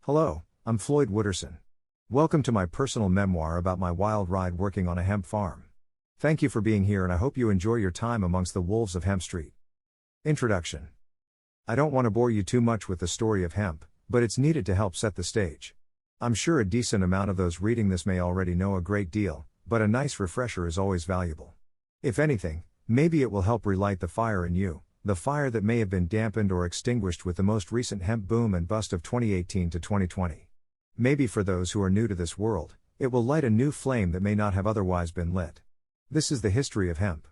Hello, I'm Floyd Wooderson. Welcome to my personal memoir about my wild ride working on a hemp farm. Thank you for being here and I hope you enjoy your time amongst the wolves of Hemp Street. Introduction. I don't want to bore you too much with the story of hemp, but it's needed to help set the stage. I'm sure a decent amount of those reading this may already know a great deal, but a nice refresher is always valuable. If anything, maybe it will help relight the fire in you, the fire that may have been dampened or extinguished with the most recent hemp boom and bust of 2018 to 2020. Maybe for those who are new to this world, it will light a new flame that may not have otherwise been lit. This is the history of hemp.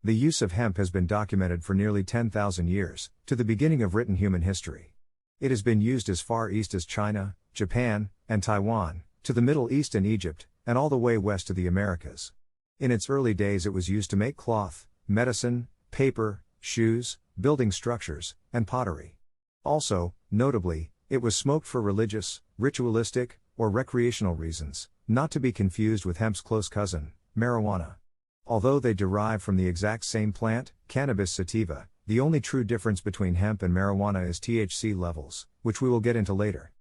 The use of hemp has been documented for nearly 10,000 years, to the beginning of written human history. It has been used as far east as China, Japan, and Taiwan, to the Middle East and Egypt, and all the way west to the Americas. In its early days it was used to make cloth, medicine, paper, shoes, building structures, and pottery. Also, notably, it was smoked for religious, ritualistic, or recreational reasons, not to be confused with hemp's close cousin, marijuana. Although they derive from the exact same plant, cannabis sativa, the only true difference between hemp and marijuana is THC levels, which we will get into later.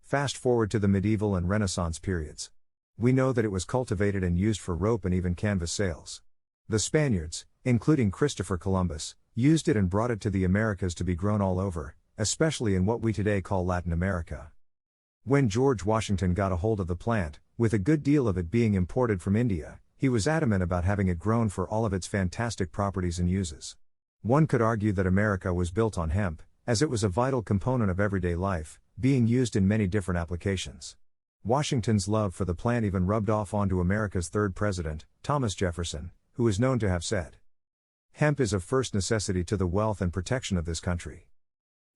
Fast forward to the medieval and Renaissance periods. We know that it was cultivated and used for rope and even canvas sails. The Spaniards, including Christopher Columbus, used it and brought it to the Americas to be grown all over, especially in what we today call Latin America. When George Washington got a hold of the plant, with a good deal of it being imported from India, he was adamant about having it grown for all of its fantastic properties and uses. One could argue that America was built on hemp, as it was a vital component of everyday life, being used in many different applications. Washington's love for the plant even rubbed off onto America's third president, Thomas Jefferson, who is known to have said, "Hemp is of first necessity to the wealth and protection of this country."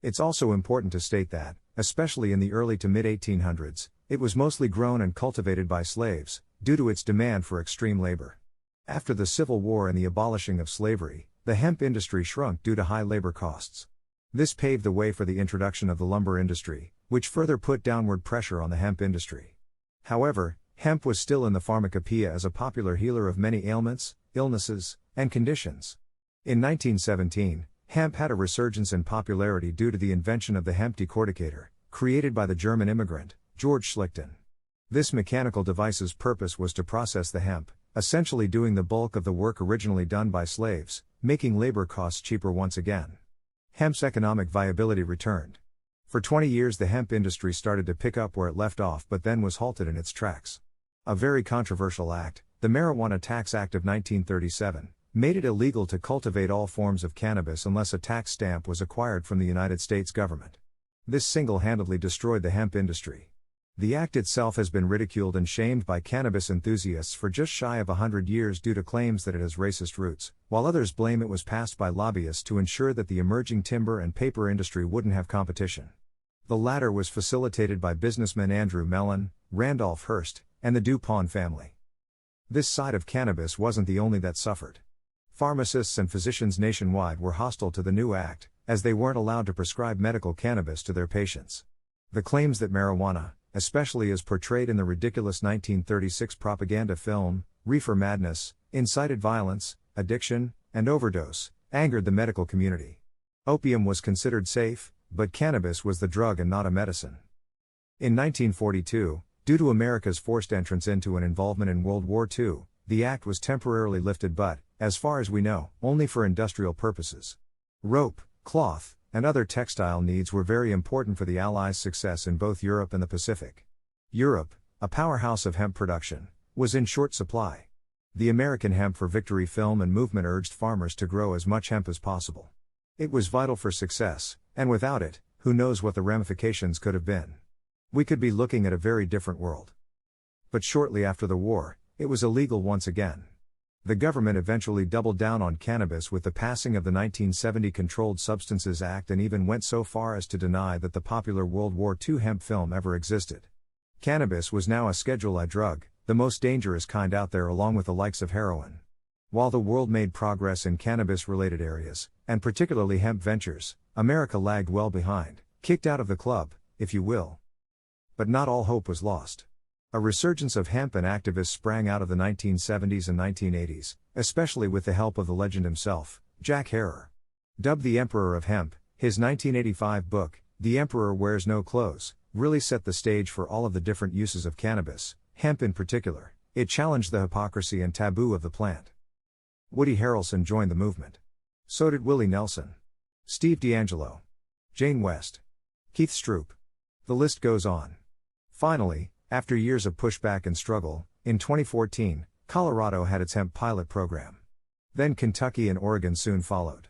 It's also important to state that, especially in the early to mid-1800s, it was mostly grown and cultivated by slaves, due to its demand for extreme labor. After the Civil War and the abolishing of slavery, the hemp industry shrunk due to high labor costs. This paved the way for the introduction of the lumber industry, which further put downward pressure on the hemp industry. However, hemp was still in the pharmacopoeia as a popular healer of many ailments, illnesses, and conditions. In 1917, hemp had a resurgence in popularity due to the invention of the hemp decorticator, created by the German immigrant, George Schlichten. This mechanical device's purpose was to process the hemp, essentially doing the bulk of the work originally done by slaves, making labor costs cheaper once again. Hemp's economic viability returned. For 20 years the hemp industry started to pick up where it left off but then was halted in its tracks. A very controversial act, the Marijuana Tax Act of 1937, made it illegal to cultivate all forms of cannabis unless a tax stamp was acquired from the United States government. This single-handedly destroyed the hemp industry. The act itself has been ridiculed and shamed by cannabis enthusiasts for just shy of 100 years due to claims that it has racist roots, while others blame it was passed by lobbyists to ensure that the emerging timber and paper industry wouldn't have competition. The latter was facilitated by businessmen Andrew Mellon, Randolph Hearst, and the DuPont family. This side of cannabis wasn't the only that suffered. Pharmacists and physicians nationwide were hostile to the new act, as they weren't allowed to prescribe medical cannabis to their patients. The claims that marijuana, especially as portrayed in the ridiculous 1936 propaganda film, Reefer Madness, incited violence, addiction, and overdose, angered the medical community. Opium was considered safe, but cannabis was the drug and not a medicine. In 1942, due to America's forced entrance into and involvement in World War II, the act was temporarily lifted but, as far as we know, only for industrial purposes. Rope, cloth, and other textile needs were very important for the Allies' success in both Europe and the Pacific. Europe, a powerhouse of hemp production, was in short supply. The American Hemp for Victory film and movement urged farmers to grow as much hemp as possible. It was vital for success, and without it, who knows what the ramifications could have been. We could be looking at a very different world. But shortly after the war, it was illegal once again. The government eventually doubled down on cannabis with the passing of the 1970 Controlled Substances Act and even went so far as to deny that the popular World War II hemp film ever existed. Cannabis was now a Schedule I drug, the most dangerous kind out there along with the likes of heroin. While the world made progress in cannabis-related areas, and particularly hemp ventures, America lagged well behind, kicked out of the club, if you will. But not all hope was lost. A resurgence of hemp and activists sprang out of the 1970s and 1980s, especially with the help of the legend himself, Jack Herer. Dubbed the Emperor of Hemp, his 1985 book, The Emperor Wears No Clothes, really set the stage for all of the different uses of cannabis, hemp in particular. It challenged the hypocrisy and taboo of the plant. Woody Harrelson joined the movement. So did Willie Nelson, Steve D'Angelo, Jane West, Keith Stroup. The list goes on. Finally, after years of pushback and struggle, in 2014, Colorado had its hemp pilot program. Then Kentucky and Oregon soon followed.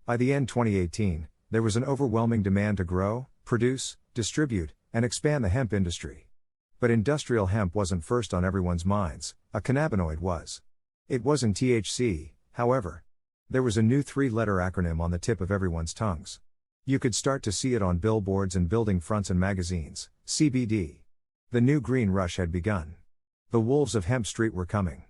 By the end 2018, there was an overwhelming demand to grow, produce, distribute, and expand the hemp industry. But industrial hemp wasn't first on everyone's minds, a cannabinoid was. It wasn't THC, however. There was a new 3-letter acronym on the tip of everyone's tongues. You could start to see it on billboards and building fronts and magazines, CBD. The new green rush had begun. The wolves of Hemp Street were coming.